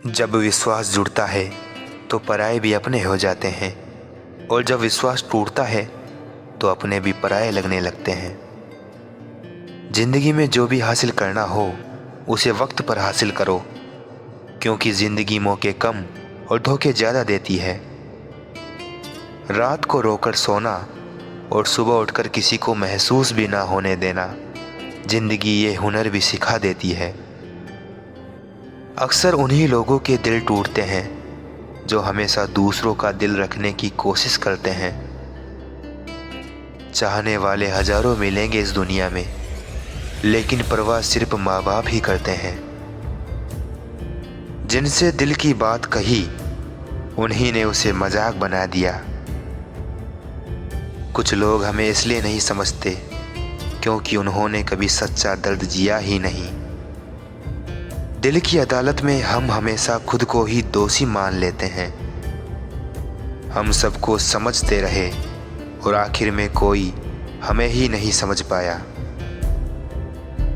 जब विश्वास जुड़ता है तो पराये भी अपने हो जाते हैं, और जब विश्वास टूटता है तो अपने भी पराये लगने लगते हैं। जिंदगी में जो भी हासिल करना हो उसे वक्त पर हासिल करो, क्योंकि जिंदगी मौके कम और धोखे ज़्यादा देती है। रात को रोकर सोना और सुबह उठकर किसी को महसूस भी ना होने देना, जिंदगी ये हुनर भी सिखा देती है। अक्सर उन्हीं लोगों के दिल टूटते हैं जो हमेशा दूसरों का दिल रखने की कोशिश करते हैं। चाहने वाले हजारों मिलेंगे इस दुनिया में, लेकिन परवाह सिर्फ माँ बाप ही करते हैं। जिनसे दिल की बात कही उन्हीं ने उसे मजाक बना दिया। कुछ लोग हमें इसलिए नहीं समझते क्योंकि उन्होंने कभी सच्चा दर्द जिया ही नहीं। दिल की अदालत में हम हमेशा खुद को ही दोषी मान लेते हैं। हम सबको समझते रहे और आखिर में कोई हमें ही नहीं समझ पाया।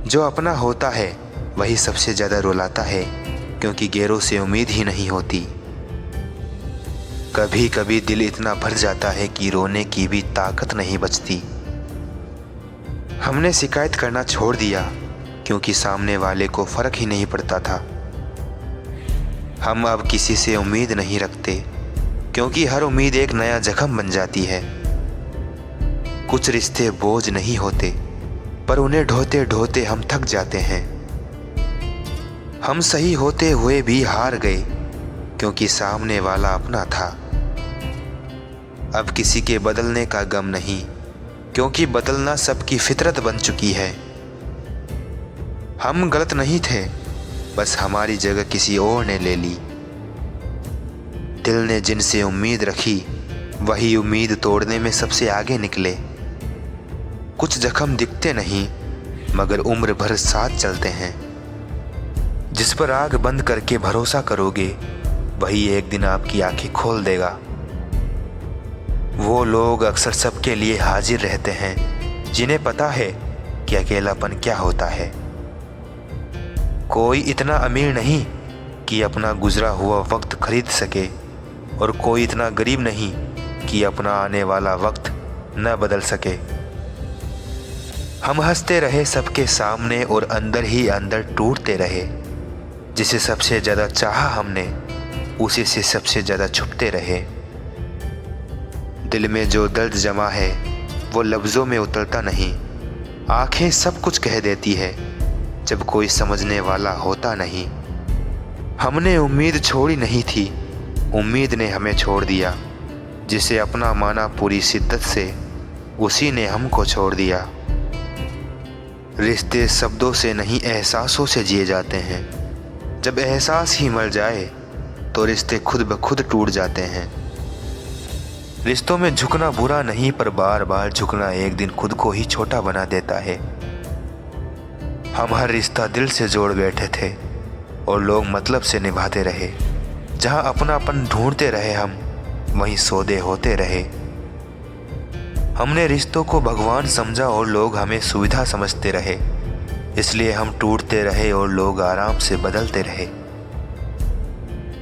जो अपना होता है वही सबसे ज़्यादा रुलाता है, क्योंकि गैरों से उम्मीद ही नहीं होती। कभी कभी दिल इतना भर जाता है कि रोने की भी ताकत नहीं बचती। हमने शिकायत करना छोड़ दिया क्योंकि सामने वाले को फर्क ही नहीं पड़ता था। हम अब किसी से उम्मीद नहीं रखते क्योंकि हर उम्मीद एक नया जख्म बन जाती है। कुछ रिश्ते बोझ नहीं होते, पर उन्हें ढोते ढोते हम थक जाते हैं। हम सही होते हुए भी हार गए क्योंकि सामने वाला अपना था। अब किसी के बदलने का गम नहीं, क्योंकि बदलना सबकी फितरत बन चुकी है। हम गलत नहीं थे, बस हमारी जगह किसी और ने ले ली। दिल ने जिनसे उम्मीद रखी वही उम्मीद तोड़ने में सबसे आगे निकले। कुछ जख्म दिखते नहीं मगर उम्र भर साथ चलते हैं। जिस पर आग बंद करके भरोसा करोगे वही एक दिन आपकी आंखें खोल देगा। वो लोग अक्सर सबके लिए हाजिर रहते हैं जिन्हें पता है कि अकेलापन क्या होता है। कोई इतना अमीर नहीं कि अपना गुजरा हुआ वक्त खरीद सके, और कोई इतना गरीब नहीं कि अपना आने वाला वक्त न बदल सके। हम हंसते रहे सबके सामने और अंदर ही अंदर टूटते रहे। जिसे सबसे ज़्यादा चाहा हमने उसी से सबसे ज़्यादा छुपते रहे। दिल में जो दर्द जमा है वो लफ्ज़ों में उतरता नहीं। आंखें सब कुछ कह देती है जब कोई समझने वाला होता नहीं। हमने उम्मीद छोड़ी नहीं थी, उम्मीद ने हमें छोड़ दिया। जिसे अपना माना पूरी शिद्दत से उसी ने हमको छोड़ दिया। रिश्ते शब्दों से नहीं एहसासों से जिए जाते हैं। जब एहसास ही मर जाए तो रिश्ते खुद ब खुद टूट जाते हैं। रिश्तों में झुकना बुरा नहीं, पर बार बार झुकना एक दिन खुद को ही छोटा बना देता है। हम हर रिश्ता दिल से जोड़ बैठे थे और लोग मतलब से निभाते रहे। जहां अपनापन ढूंढते रहे हम वहीं सौदे होते रहे। हमने रिश्तों को भगवान समझा और लोग हमें सुविधा समझते रहे। इसलिए हम टूटते रहे और लोग आराम से बदलते रहे।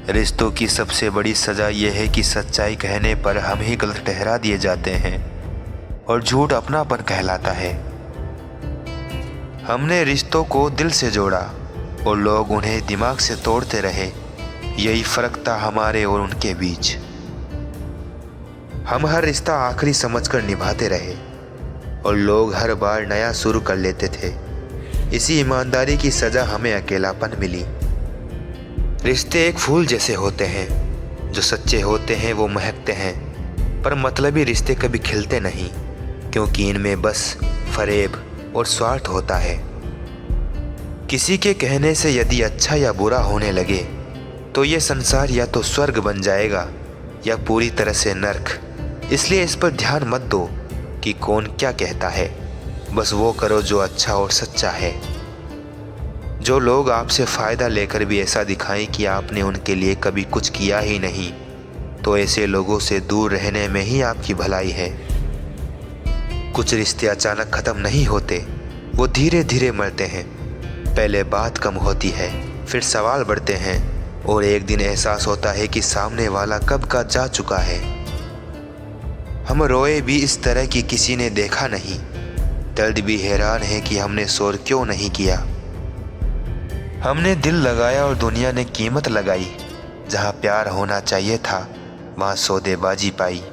रिश्तों की सबसे बड़ी सज़ा यह है कि सच्चाई कहने पर हम ही गलत ठहरा दिए जाते हैं और झूठ अपनापन कहलाता है। हमने रिश्तों को दिल से जोड़ा और लोग उन्हें दिमाग से तोड़ते रहे। यही फ़र्क था हमारे और उनके बीच। हम हर रिश्ता आखिरी समझकर निभाते रहे और लोग हर बार नया शुरू कर लेते थे। इसी ईमानदारी की सज़ा हमें अकेलापन मिली। रिश्ते एक फूल जैसे होते हैं, जो सच्चे होते हैं वो महकते हैं, पर मतलबी रिश्ते कभी खिलते नहीं, क्योंकि इनमें बस फरेब और स्वार्थ होता है। किसी के कहने से यदि अच्छा या बुरा होने लगे तो ये संसार या तो स्वर्ग बन जाएगा या पूरी तरह से नर्क। इसलिए इस पर ध्यान मत दो कि कौन क्या कहता है, बस वो करो जो अच्छा और सच्चा है। जो लोग आपसे फ़ायदा लेकर भी ऐसा दिखाएं कि आपने उनके लिए कभी कुछ किया ही नहीं, तो ऐसे लोगों से दूर रहने में ही आपकी भलाई है। कुछ रिश्ते अचानक ख़त्म नहीं होते, वो धीरे धीरे मरते हैं। पहले बात कम होती है, फिर सवाल बढ़ते हैं, और एक दिन एहसास होता है कि सामने वाला कब का जा चुका है। हम रोए भी इस तरह कि किसी ने देखा नहीं, दर्द भी हैरान है कि हमने शोर क्यों नहीं किया। हमने दिल लगाया और दुनिया ने कीमत लगाई, जहाँ प्यार होना चाहिए था वहाँ सौदेबाजी पाई।